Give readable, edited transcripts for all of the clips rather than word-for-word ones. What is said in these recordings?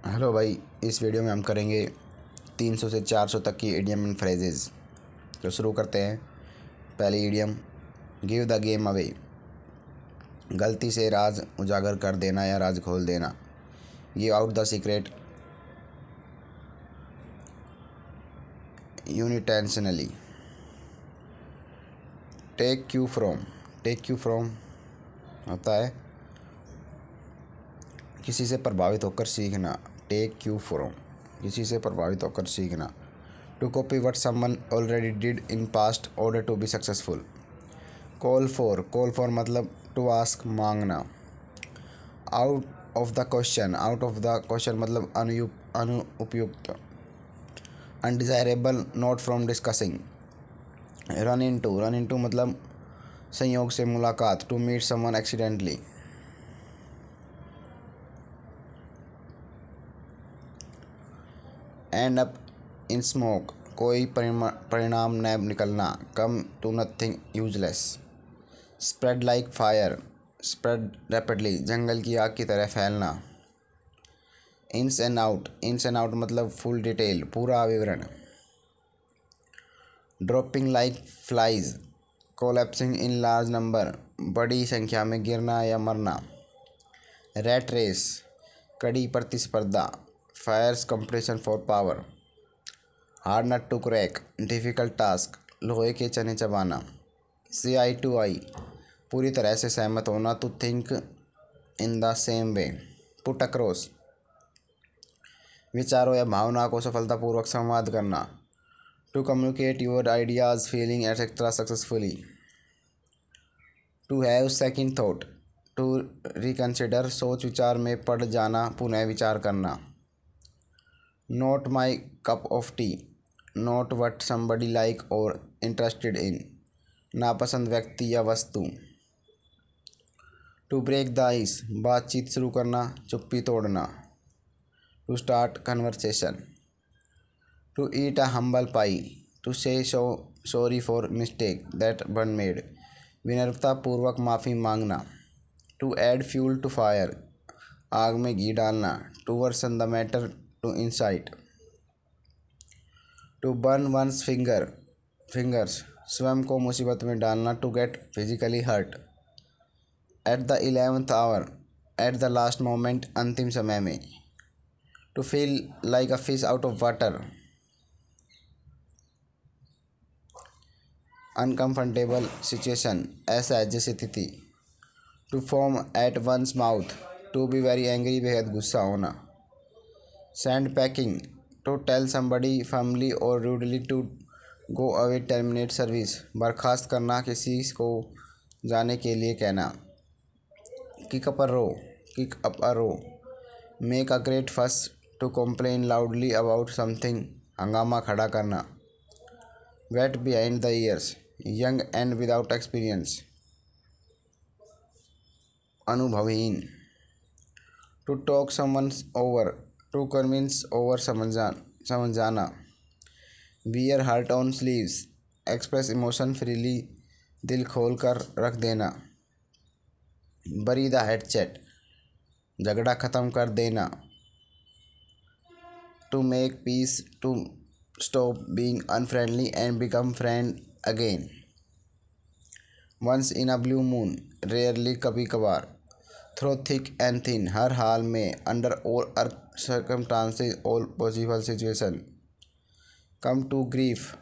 Hello भाई। इस video में हम करेंगे 300 से 400 तक की इडियम एंड फ्रेजेस। तो शुरू करते हैं। पहली idiom, give the game away. गलती से राज उजागर कर देना या राज खोल देना। Give out the secret unintentionally. Take cue from. Take cue from होता है किसी से प्रभावित होकर सीखना। टेक क्यू फ्रॉम, किसी से प्रभावित होकर सीखना। To copy what someone already did in past order to be successful. Call for मतलब टू आस्क, मांगना। Out of the question, out of the question मतलब अनुपयुक्त। Undesirable, not from discussing. Run into मतलब संयोग से मुलाकात। To meet someone accidentally. End up in smoke, कोई परिणाम न निकलना। Come to nothing useless. Spread like fire, spread rapidly, जंगल की आग की तरह फैलना। इंस एंड आउट मतलब फुल डिटेल, पूरा विवरण। Dropping like flies, collapsing in large number, बड़ी संख्या में गिरना या मरना। रैट रेस, कड़ी प्रतिस्पर्धा। Fierce competition for power. Hard nut to crack, difficult task, लोहे के चने चबाना। सी आई टू आई, पूरी तरह से सहमत होना। To think in the same way. Put across, विचारों या भावना को सफलतापूर्वक संवाद करना। To communicate your ideas feeling etcetera successfully. To have second thought, to reconsider, सोच विचार में पड़ जाना, पुनः विचार करना। Not my cup of tea, not what somebody like or interested in, नापसंद व्यक्ति या वस्तु। टू ब्रेक द आइस, बातचीत शुरू करना, चुप्पी तोड़ना। To start conversation. To eat a humble pie, to say sorry for mistake that one made, विनम्रतापूर्वक माफ़ी मांगना। To add fuel to fire, आग में घी डालना। To worsen the matter to incite. To burn one's fingers, स्वयं को मुसीबत में डालना। To get physically hurt. At the 11th hour, at the last moment, अंतिम समय में। To feel like a fish out of water, uncomfortable situation, असहज स्थिति। To foam at one's mouth, to be very angry, बेहद गुस्सा होना। Send packing, to tell somebody firmly और rudely to go away, terminate service, बर्खास्त करना, किसी को जाने के लिए कहना। Kick up a row, make a great fuss, to complain loudly about something, हंगामा खड़ा करना। Wet behind the ears, young and without experience, अनुभवहीन। To talk someone over, to convince over, समझ जाना। Wear heart on sleeves, express emotion freely, दिल खोल कर रख देना। बरी द हेड चैट, झगड़ा ख़त्म कर देना। To make peace, to stop being unfriendly and become friend again. Once in a blue moon, rarely, कभी कभार। थ्रो थिक एंड थिन, हर हाल में। Under all circumstances, all possible situation. Come to grief,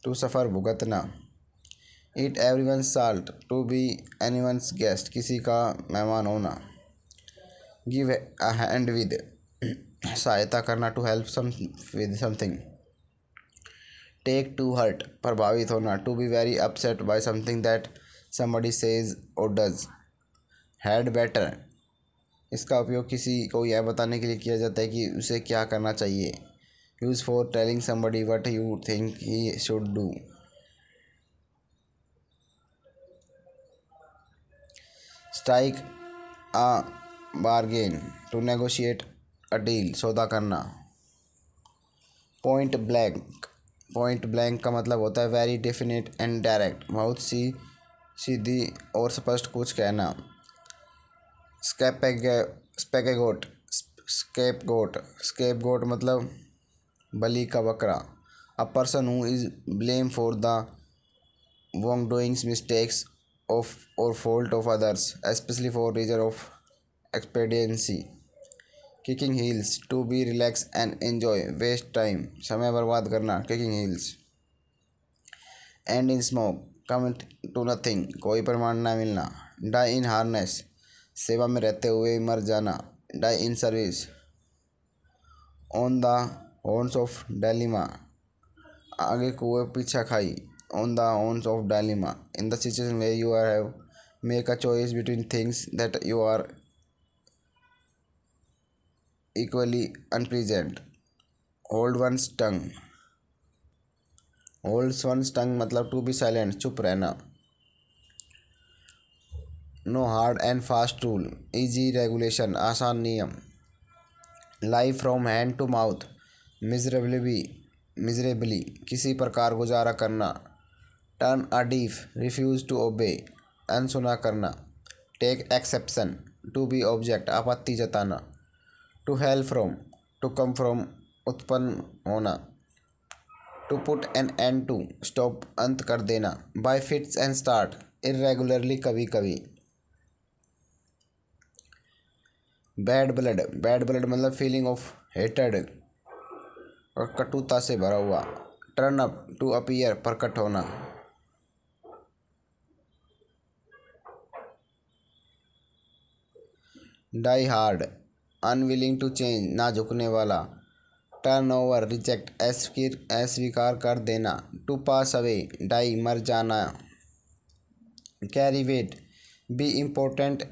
to suffer भुगतना। Eat everyone's salt, to be anyone's guest, किसी का मेहमान होना। गिव अ हैंड विद, सहायता करना। To help with something. Take to heart, प्रभावित होना। To be very upset by something that somebody says or does. Had better, इसका उपयोग किसी को यह बताने के लिए किया जाता है कि उसे क्या करना चाहिए। Use for telling somebody what you think he should do. Strike a bargain, to negotiate a deal, सौदा करना। पॉइंट ब्लैंक का मतलब होता है वेरी डेफिनेट एंड डायरेक्ट, बहुत सी सीधी और स्पष्ट कुछ कहना। स्कैपेगोट, स्केपगोट, स्केपगोट मतलब बलि का बकरा। A person who is blame for the wrongdoings, mistakes of or fault of others, especially for reason of expediency. Kicking heels, to be relax and enjoy, waste time, समय बर्बाद करना, kicking heels. End in smoke, come to nothing, कोई प्रमाण ना मिलना. Die in harness, सेवा में रहते हुए मर जाना. Die in service. On the horns of dilemma, आगे कुएं पीछा खाई. On the horns of dilemma, in the situation where you are have make a choice between things that you are equally unpleasant. Hold one's tongue, holds one's tongue मतलब to be silent, चुप रहना. No hard and fast rule, easy regulation, आसान नियम. Life from hand to mouth, miserably किसी प्रकार गुजारा करना. Turn a deaf, refuse to obey, अनसुना करना. Take exception, to be object, आपत्ति जताना. To hail from, to come from, उत्पन्न होना. To put an end to, stop, अंत कर देना. By fits and start, irregularly, कभी कभी. बैड ब्लड, बैड ब्लड मतलब फीलिंग ऑफ हेटेड और कटुता से भरा हुआ. टर्न अप, टू अपीयर, प्रकट होना. Die hard, unwilling to change, ना झुकने वाला. टर्न ओवर, रिजेक्ट, अस्वीकार कर देना. टू पास अवे, डाई, मर जाना. Carry weight, be important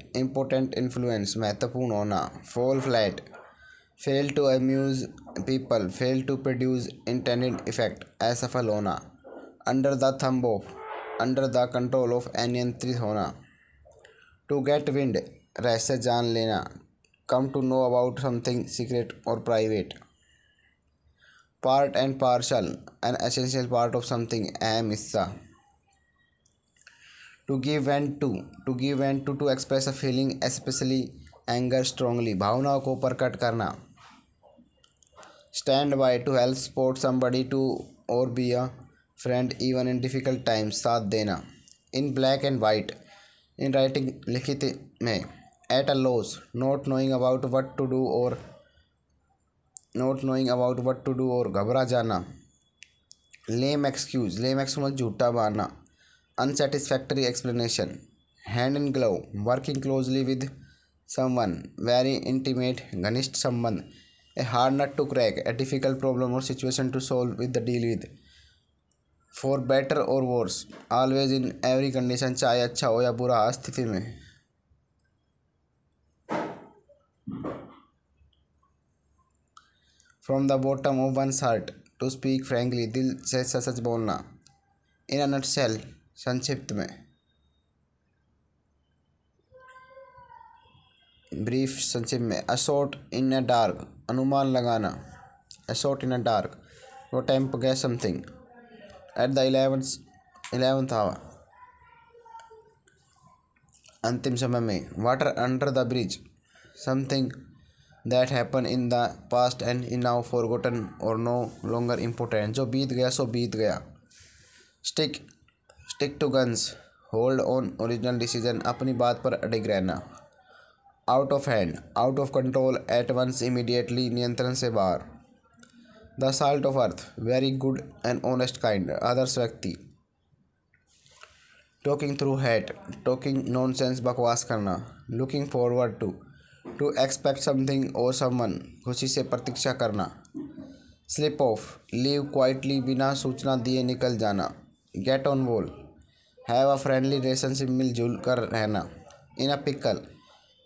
influence, महत्वपूर्ण होना. Fall flat, fail to amuse people, fail to produce intended effect, असफल होना. Under the thumb of, under the control of, अनियंत्रित होना. टू गेट विंड, रहस्य जान लेना. Come to know about something secret और private. Part and parcel, an essential part of something, अहम हिस्सा. To give vent to express a feeling, especially anger strongly, भावनाओं को प्रकट करना. Stand by, to help support somebody, to or be a friend even in difficult times, साथ देना. In black and white, in writing, लिखित में. At a loss, not knowing about what to do or घबरा जाना. Lame excuse मतलब झूठा बहाना. Unsatisfactory explanation. Hand in glove, working closely with someone, very intimate, घनिष्ठ संबंध. A hard nut to crack, a difficult problem or situation to solve with the deal with. For better or worse, always in every condition, चाहे अच्छा हो या बुरा स्थिति में. From the bottom of one's heart, to speak frankly, दिल से सच बोलना. In a nutshell, संक्षिप्त में. ब्रीफ, संक्षिप्त में. अशॉट इन अ डार्क, अनुमान लगाना. अशॉट इन अ डार्क, वो attempt guess something. At the 11th hour, अंतिम समय में. Water under the bridge, something that happen in the past and in now forgotten or no longer important, जो बीत गया सो बीत गया. Stick to guns, hold on original decision, अपनी बात पर अडिग रहना. Out of hand, out of control, at once, immediately, नियंत्रण से बाहर. The salt of earth, very good and honest kind, आदर्श व्यक्ति. Talking through hat, talking nonsense, बकवास करना. Looking forward to expect something और समवन, खुशी से प्रतीक्षा करना. स्लिप ऑफ, लीव क्वाइटली, बिना सूचना दिए निकल जाना. Get on well, have a friendly relationship, मिलजुल कर रहना. In a pickle,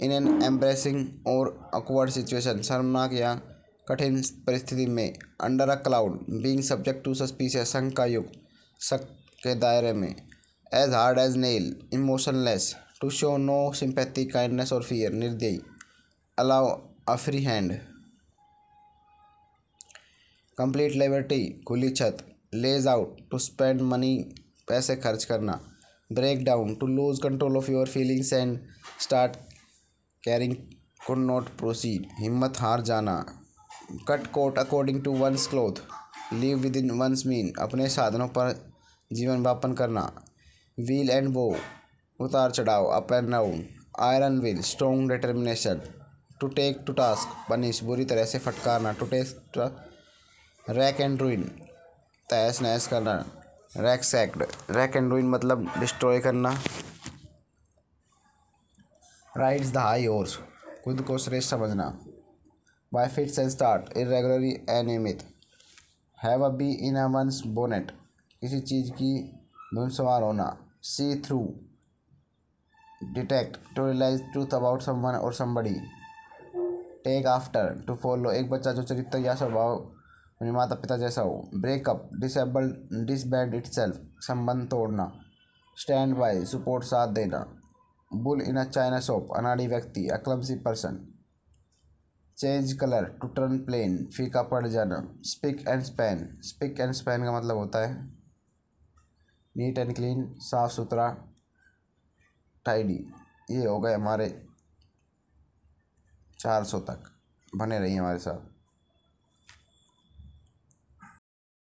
in an embarrassing और awkward सिचुएशन, शर्मनाक या कठिन परिस्थिति में. Under a cloud, being subject to suspicious, शंका युक्त, शक के दायरे में. As hard as nail, emotionless, to show no sympathy, kindness और फियर, निर्दयी. Allow a free hand. Complete liberty, खुली छत. Lash out, to spend money, पैसे खर्च करना. Break down, to lose control of your feelings and start crying could not proceed, हिम्मत हार जाना। Cut coat according to one's cloth, live within one's mean, अपने साधनों पर जीवन व्यापन करना। व्हील एंड वो, उतार चढ़ाव, up and down. Iron will, strong determination. To take to task, punish, बुरी तरह से फटकारना। To test, rack and ruin, तहस नहस करना। Rack sacked, rack and ruin मतलब डिस्ट्रॉय करना। राइड्स द हाई हॉर्स, खुद को श्रेष्ठ समझना। By fits and start, irregularly एनिमित। Have a bee in a one's bonnet, किसी चीज़ की धुन सवार होना। See through, detect, to realise truth about someone or somebody. Take after, to follow, एक बच्चा जो चरित्र या स्वभाव अपने माता पिता जैसा हो। ब्रेकअप, डिसेबल, डिसबैंड इटसेल्फ, संबंध तोड़ना। स्टैंड बाय, सपोर्ट, साथ देना। Bull in a china shop, अनाड़ी व्यक्ति, a clumsy person. Change colour, to turn plain, फीका पड़ जाना। Spick and span, spick and span का मतलब होता है नीट एंड क्लीन, साफ सुथरा, टाइडी। ये हो गए हमारे 400 तक। बने रहिए हमारे साथ।